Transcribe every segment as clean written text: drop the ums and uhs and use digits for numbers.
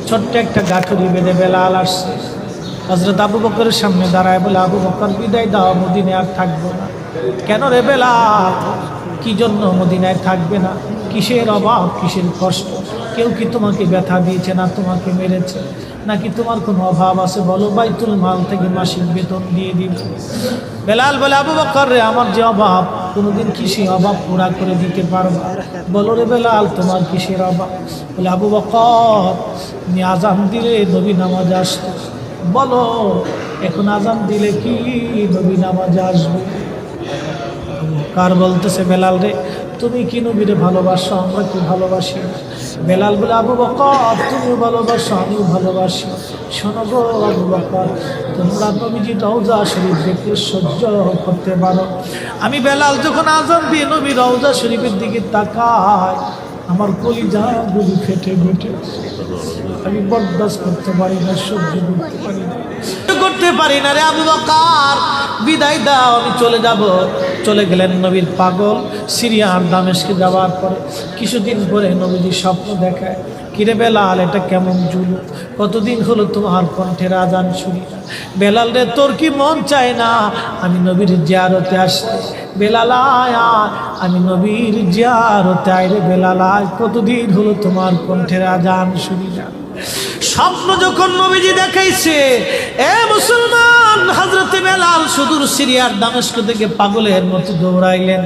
ছোট্ট একটা গাঠুরি বেঁধে বেলাল আসছে। হযরত আবু বকরের সামনে দাঁড়ায় বলে, আবু বকর বিদায় দাও, মদিনায় আর থাকবো না। কেন রে বেলাল, কি জন্য মদিনায় থাকবে না? কিসের অভাব, কিসের কষ্ট? কেউ কি তোমাকে ব্যথা দিয়েছে, না তোমাকে মেরেছে, নাকি তোমার কোনো অভাব আছে? বলো, বাইতুল মাল থেকে মাসিক বেতন দিয়ে দিব। বেলাল বলে, আবু বকর রে, আমার যে অভাব, কোনোদিন কি সেই অভাব পুরা করে দিতে পারবো? বলো রে বেলাল, তোমার কিসের অভাব? বলে, আবু বকর, তুমি আজান দিলে নবী নামাজে আসতো। বলো, এখন আজান দিলে কি নবী নামাজে আসবে? কার বলতেছে, বেলাল রে, তুমি কি নবীরে ভালোবাসো, আমরা কি ভালোবাসি? বেলাল বলে, আবু বকর, তুমিও ভালোবাসো, আমিও ভালোবাসি। শোনো গো আবু বকর, তোমরা নবীজি রওজা শরীফ দেখে সহ্য করতে পারো। আমি বেলাল যখন আজান দিয়ে নবী রওজা শরীফের দিকে তাকাই, আমার কলিজা গুলি ফেটে ফেটে, আমি বরদাস্ত করতে পারি না, সহ্য করতে পারি না রে আবু বকর, বিদায় দাও, আমি চলে যাব। চলে গেলেন নবীর পাগল। সিরিয়ার দামেস্কে যাওয়ার পরে কিছুদিন পরে নবীজি স্বপ্ন দেখায়, কিরে বেলাল, এটা কেমন জুলুম, কতদিন হলো তোমার কণ্ঠের আজান শুনি না। বেলাল রে, তোর কি মন চায় না আমি নবীর জিয়ারতে আসতে? বেলাল আয়, আমি নবীর জিয়ারতে আয় রে বেলাল আয়, কতদিন হলো তোমার কণ্ঠের আজান শুনি না। স্বপ্ন যখন নবীজি দেখাইছে, এ মুসলমান, হযরতে বেলাল সুদূর সিরিয়ার দামেস্ক থেকে পাগলের মতো দৌড়াইলেন,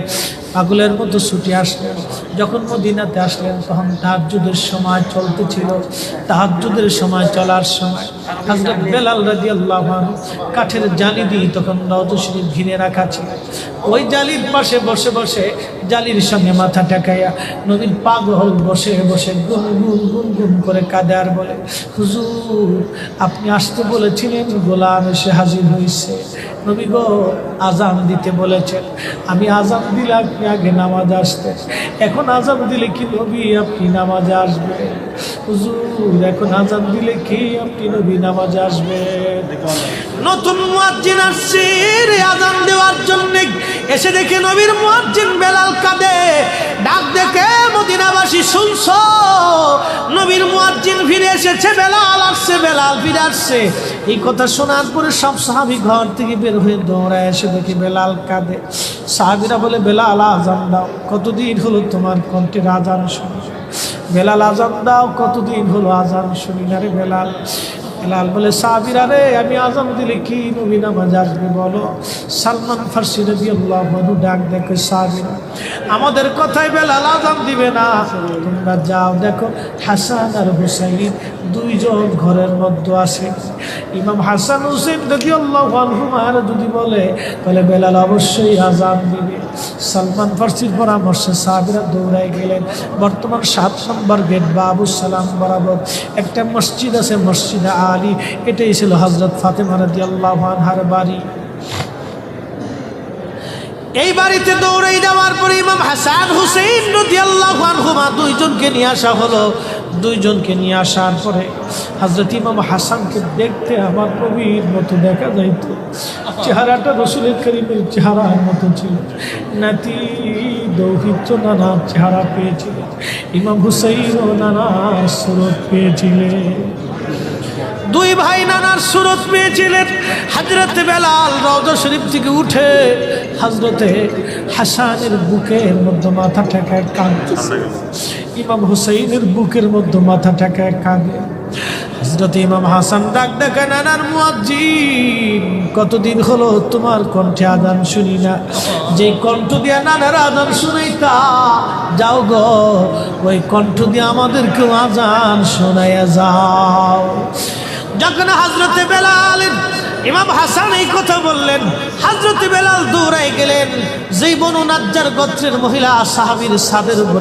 পাগলের মতো ছুটে আসলেন। যখন মদিনাতে আসলেন, তখন তাহাজ্জুদের সময় চলতেছিল। তাহাজ্জুদের সময় চলার সময় হযরত বেলাল রাদিয়াল্লাহু আনহু কাঠের জালি দিয়ে তখন রওজা শরীফ ঘিরে রাখা ছিল। ওই জালির পাশে বসে বসে, জালির সঙ্গে মাথা ঠেকাইয়া নবীর পাগল বসে বসে গুনগুন গুনগুন করে কাঁদে আর বলে, হুজুর, আপনি আসতে বলেছিলেন, গোলাম এসে হাজির হয়েছে। নবী গো, আজান দিতে বলেছেন, আমি আজান দিলে আপনি আগে নামাজে আসতেন, এখন আজান দিলে কি নবী আপনি নামাজে আসবেন? হুজুর, এখন আজান দিলে কি আপনি নবী নামাজে আসবেন? নতুন মুয়াজ্জিন আসছে আজান দেওয়ার জন্য, এসে দেখে নবীর মুয়াজ্জিন বেলাল কাঁদে। ডাক দেখে মদিনাবাসী, শুনছো, নবীর মুয়াজ্জিন ফিরে এসেছে, বেলাল আসছে, বেলাল ফিরে আসছে। এই কথা শোনার পরে সব সাহাবী ঘর থেকে বের হয়ে দৌড়ায় এসে দেখে বেলাল কাঁদে। সাহাবীরা বলে, বেলাল আজান দাও, কতদিন হলো তোমার কণ্ঠের আজান শুনি। বেলাল আজান দাও, কতদিন হলো আজান শুনি না রে বেলাল। বেলাল বলে, সাহাবীরা রে, আমি আজান দিলে কি নবী নামাজে আসবে বলো? সালমান ফারসি রাদিয়াল্লাহু আনহু ডাক দেখে, সাহাবীরা, আমাদের কথায় বেলাল আজান দিবে না, তোমরা যাও দেখো হাসান আর হুসাইন দুইজন ঘরের মধ্যে আছে। ইমাম হাসান হুসাইন রাদিয়াল্লাহু আনহুমা যদি বলে, তাহলে বেলাল অবশ্যই আজান দিবে। সালমান ফারসির পরামর্শে সাহাবীরা দৌড়াই গেলেন। বর্তমান 7 নম্বর গেট বাবু সালাম বরাবর একটা মসজিদ আছে, মসজিদ আলী, এটাই ছিল হযরত ফাতেমা রাদিয়াল্লাহু আনহার বাড়ি। এই বাড়িতে দৌড়াই যাওয়ার পরে ইমাম হাসান হুসাইন রাদিয়াল্লাহু আনহুমা দুইজনকে নিয়ে আসা হলো। দুইজনকে নিয়ে আসার পরে হযরত ইমাম হাসানকে দেখতে আমার নবীর মতো দেখা যাইত, চেহারাটা রাসূলের কারীমের চেহারার মতো ছিল। নাতি দৌহিত্র নানার চেহারা পেয়েছিলেন, ইমাম হুসাইনও নানার সুরত পেয়েছিলেন। দুই ভাই নানার সুরত পেয়েছিলেন। হযরতে বেলাল রওজা শরীফ থেকে উঠে হযরতে হাসানের বুকের মধ্যে মাথা ঠেকায় কাঁদতেছে, ইমাম হুসাইনের বুকের মধ্যে মাথা ঠেকায় কাঁদে। হযরত ইমাম হাসান ডাক ডাকা, নানার মুয়াজ্জিন, কতদিন হলো তোমার কণ্ঠে আজান শুনি না, যে কণ্ঠ দিয়া নানার আজান শুনাইতা, যাও গো ওই কণ্ঠ দিয়ে আমাদেরকেও আজান শোনাইয়া যাও। যখন হযরতে বেলাল, ইমাম হাসান এই কথা বললেন, হযরতে বেলাল দৌড়াই গেলেন। যেই বনু নাজ্জার গোত্রের মহিলা সাহাবীর ছাদের উপরে